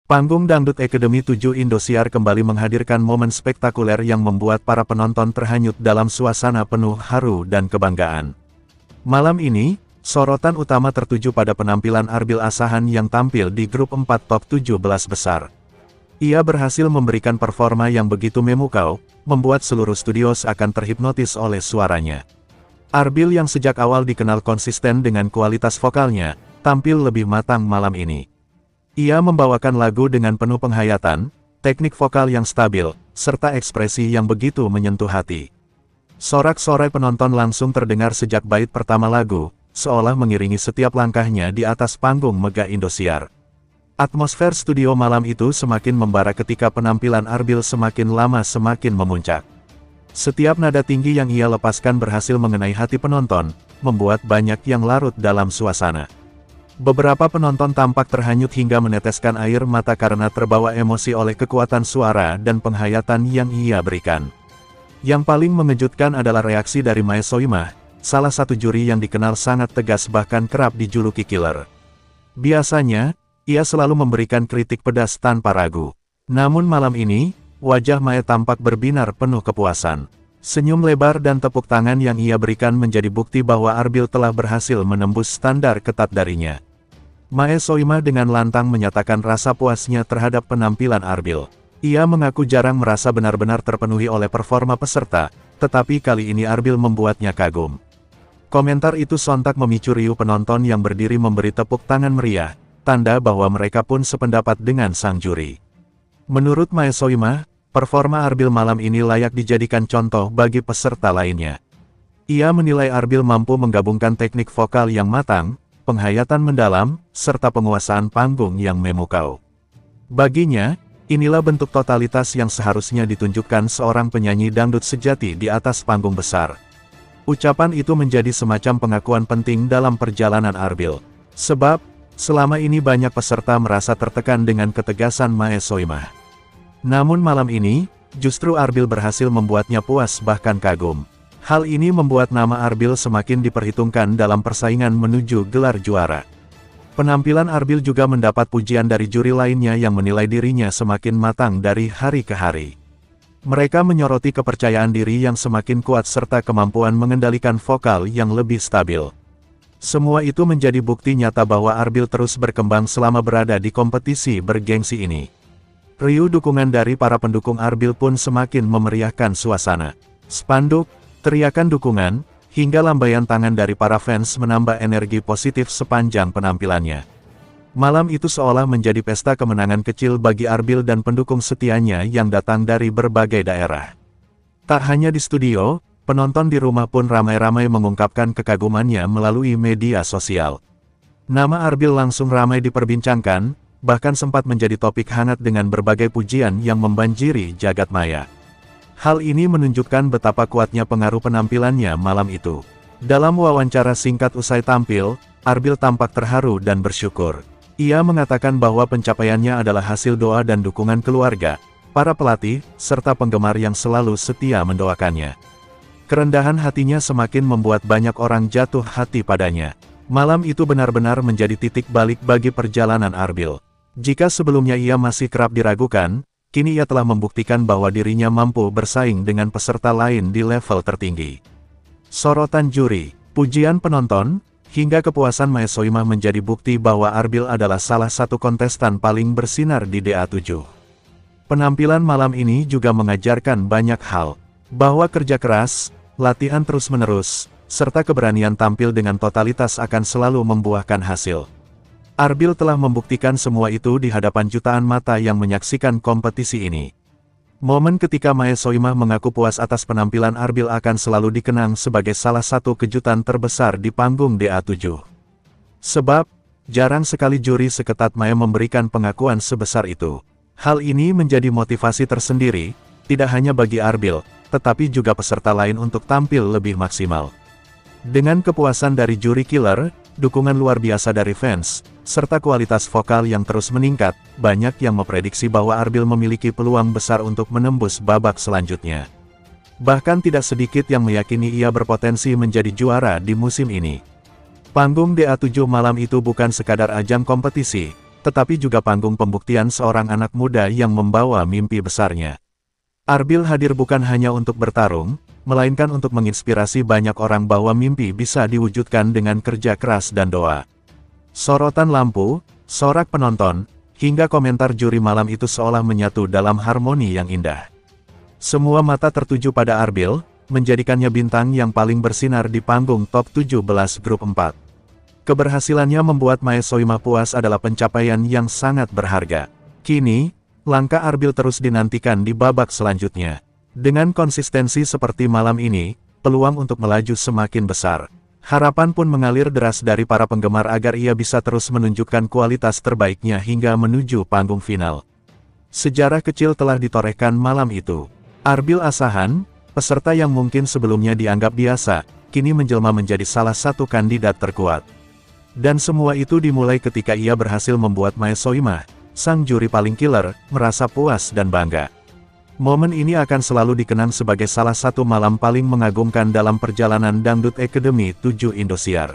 Panggung Dangdut Academy 7 Indosiar kembali menghadirkan momen spektakuler yang membuat para penonton terhanyut dalam suasana penuh haru dan kebanggaan. Malam ini, sorotan utama tertuju pada penampilan Arbil Asahan yang tampil di grup 4 top 17 besar. Ia berhasil memberikan performa yang begitu memukau, membuat seluruh studio seakan terhipnotis oleh suaranya. Arbil yang sejak awal dikenal konsisten dengan kualitas vokalnya, tampil lebih matang malam ini. Ia membawakan lagu dengan penuh penghayatan, teknik vokal yang stabil, serta ekspresi yang begitu menyentuh hati. Sorak-sorai penonton langsung terdengar sejak bait pertama lagu, seolah mengiringi setiap langkahnya di atas panggung megah Indosiar. Atmosfer studio malam itu semakin membara ketika penampilan Arbil semakin lama semakin memuncak. Setiap nada tinggi yang ia lepaskan berhasil mengenai hati penonton, membuat banyak yang larut dalam suasana. Beberapa penonton tampak terhanyut hingga meneteskan air mata karena terbawa emosi oleh kekuatan suara dan penghayatan yang ia berikan. Yang paling mengejutkan adalah reaksi dari Mae Soimah, salah satu juri yang dikenal sangat tegas bahkan kerap dijuluki killer. Biasanya, ia selalu memberikan kritik pedas tanpa ragu. Namun malam ini, wajah Mae tampak berbinar penuh kepuasan. Senyum lebar dan tepuk tangan yang ia berikan menjadi bukti bahwa Arbil telah berhasil menembus standar ketat darinya. Mae Soimah dengan lantang menyatakan rasa puasnya terhadap penampilan Arbil. Ia mengaku jarang merasa benar-benar terpenuhi oleh performa peserta, tetapi kali ini Arbil membuatnya kagum. Komentar itu sontak memicu riuh penonton yang berdiri memberi tepuk tangan meriah, tanda bahwa mereka pun sependapat dengan sang juri. Menurut Mae Soimah, performa Arbil malam ini layak dijadikan contoh bagi peserta lainnya. Ia menilai Arbil mampu menggabungkan teknik vokal yang matang, penghayatan mendalam, serta penguasaan panggung yang memukau. Baginya, inilah bentuk totalitas yang seharusnya ditunjukkan seorang penyanyi dangdut sejati di atas panggung besar. Ucapan itu menjadi semacam pengakuan penting dalam perjalanan Arbil. Sebab, selama ini banyak peserta merasa tertekan dengan ketegasan Mae Soimah. Namun malam ini, justru Arbil berhasil membuatnya puas bahkan kagum. Hal ini membuat nama Arbil semakin diperhitungkan dalam persaingan menuju gelar juara. Penampilan Arbil juga mendapat pujian dari juri lainnya yang menilai dirinya semakin matang dari hari ke hari. Mereka menyoroti kepercayaan diri yang semakin kuat serta kemampuan mengendalikan vokal yang lebih stabil. Semua itu menjadi bukti nyata bahwa Arbil terus berkembang selama berada di kompetisi bergengsi ini. Riuh dukungan dari para pendukung Arbil pun semakin memeriahkan suasana. Spanduk, teriakan dukungan, hingga lambaian tangan dari para fans menambah energi positif sepanjang penampilannya. Malam itu seolah menjadi pesta kemenangan kecil bagi Arbil dan pendukung setianya yang datang dari berbagai daerah. Tak hanya di studio, penonton di rumah pun ramai-ramai mengungkapkan kekagumannya melalui media sosial. Nama Arbil langsung ramai diperbincangkan, bahkan sempat menjadi topik hangat dengan berbagai pujian yang membanjiri jagat maya. Hal ini menunjukkan betapa kuatnya pengaruh penampilannya malam itu. Dalam wawancara singkat usai tampil, Arbil tampak terharu dan bersyukur. Ia mengatakan bahwa pencapaiannya adalah hasil doa dan dukungan keluarga, para pelatih, serta penggemar yang selalu setia mendoakannya. Kerendahan hatinya semakin membuat banyak orang jatuh hati padanya. Malam itu benar-benar menjadi titik balik bagi perjalanan Arbil. Jika sebelumnya ia masih kerap diragukan, kini ia telah membuktikan bahwa dirinya mampu bersaing dengan peserta lain di level tertinggi. Sorotan juri, pujian penonton, hingga kepuasan Mae Soimah menjadi bukti bahwa Arbil adalah salah satu kontestan paling bersinar di DA7. Penampilan malam ini juga mengajarkan banyak hal, bahwa kerja keras, latihan terus-menerus, serta keberanian tampil dengan totalitas akan selalu membuahkan hasil. Arbil telah membuktikan semua itu di hadapan jutaan mata yang menyaksikan kompetisi ini. Momen ketika Mae Soimah mengaku puas atas penampilan Arbil akan selalu dikenang sebagai salah satu kejutan terbesar di panggung DA7. Sebab, jarang sekali juri seketat Mae memberikan pengakuan sebesar itu. Hal ini menjadi motivasi tersendiri, tidak hanya bagi Arbil, tetapi juga peserta lain untuk tampil lebih maksimal. Dengan kepuasan dari juri killer, dukungan luar biasa dari fans, serta kualitas vokal yang terus meningkat, banyak yang memprediksi bahwa Arbil memiliki peluang besar untuk menembus babak selanjutnya. Bahkan tidak sedikit yang meyakini ia berpotensi menjadi juara di musim ini. Panggung DA7 malam itu bukan sekadar ajang kompetisi, tetapi juga panggung pembuktian seorang anak muda yang membawa mimpi besarnya. Arbil hadir bukan hanya untuk bertarung, melainkan untuk menginspirasi banyak orang bahwa mimpi bisa diwujudkan dengan kerja keras dan doa. Sorotan lampu, sorak penonton, hingga komentar juri malam itu seolah menyatu dalam harmoni yang indah. Semua mata tertuju pada Arbil, menjadikannya bintang yang paling bersinar di panggung top 17 grup 4. Keberhasilannya membuat Mae Soima puas adalah pencapaian yang sangat berharga. Kini, langkah Arbil terus dinantikan di babak selanjutnya. Dengan konsistensi seperti malam ini, peluang untuk melaju semakin besar. Harapan pun mengalir deras dari para penggemar agar ia bisa terus menunjukkan kualitas terbaiknya hingga menuju panggung final. Sejarah kecil telah ditorehkan malam itu. Arbil Asahan, peserta yang mungkin sebelumnya dianggap biasa, kini menjelma menjadi salah satu kandidat terkuat. Dan semua itu dimulai ketika ia berhasil membuat Mae Soima, sang juri paling killer, merasa puas dan bangga. Momen ini akan selalu dikenang sebagai salah satu malam paling mengagumkan dalam perjalanan Dangdut Academy 7 Indosiar.